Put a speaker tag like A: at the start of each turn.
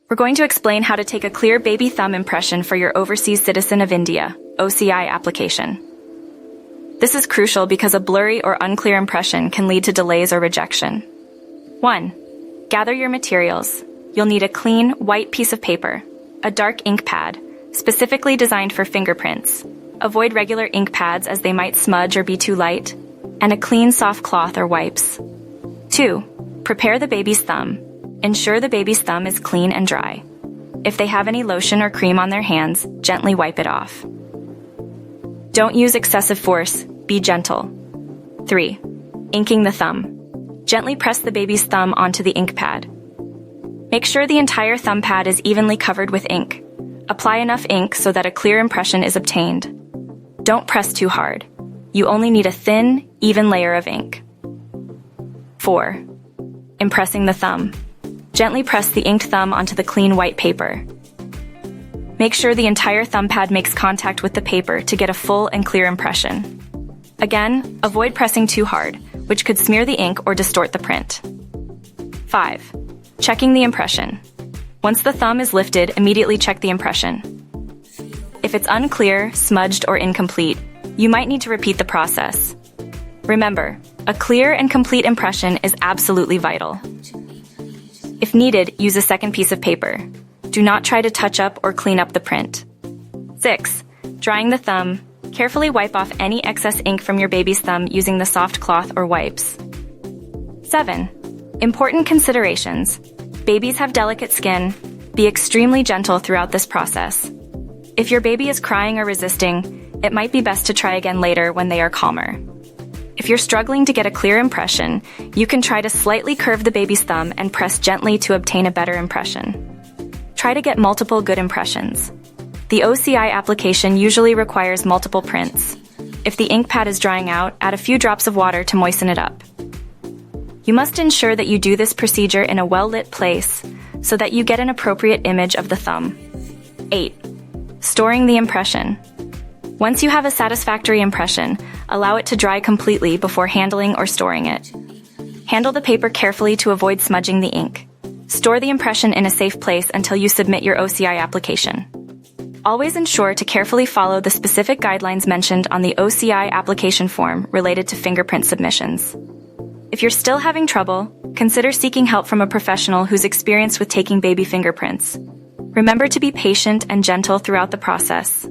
A: We're going to explain how to take a clear baby thumb impression for your Overseas Citizen of India (OCI) application. This is crucial because a blurry or unclear impression can lead to delays or rejection. 1. Gather your materials. You'll need a clean, white piece of paper, a dark ink pad, specifically designed for fingerprints. Avoid regular ink pads as they might smudge or be too light, and a clean, soft cloth or wipes. 2. Prepare the baby's thumb. Ensure the baby's thumb is clean and dry. If they have any lotion or cream on their hands, gently wipe it off. Don't use excessive force, be gentle. 3. Inking the thumb. Gently press the baby's thumb onto the ink pad. Make sure the entire thumb pad is evenly covered with ink. Apply enough ink so that a clear impression is obtained. Don't press too hard. You only need a thin, even layer of ink. 4. Impressing the thumb. Gently press the inked thumb onto the clean white paper. Make sure the entire thumb pad makes contact with the paper to get a full and clear impression. Again, avoid pressing too hard, which could smear the ink or distort the print. 5. Checking the impression. Once the thumb is lifted, immediately check the impression. If it's unclear, smudged, or incomplete, you might need to repeat the process. Remember, a clear and complete impression is absolutely vital. If needed, use a second piece of paper. Do not try to touch up or clean up the print. 6. Drying the thumb. Carefully wipe off any excess ink from your baby's thumb using the soft cloth or wipes. 7. Important considerations. Babies have delicate skin. Be extremely gentle throughout this process. If your baby is crying or resisting, it might be best to try again later when they are calmer. If you're struggling to get a clear impression, you can try to slightly curve the baby's thumb and press gently to obtain a better impression. Try to get multiple good impressions. The OCI application usually requires multiple prints. If the ink pad is drying out, add a few drops of water to moisten it up. You must ensure that you do this procedure in a well-lit place so that you get an appropriate image of the thumb. 8. Storing the impression. Once you have a satisfactory impression, allow it to dry completely before handling or storing it. Handle the paper carefully to avoid smudging the ink. Store the impression in a safe place until you submit your OCI application. Always ensure to carefully follow the specific guidelines mentioned on the OCI application form related to fingerprint submissions. If you're still having trouble, consider seeking help from a professional who's experienced with taking baby fingerprints. Remember to be patient and gentle throughout the process.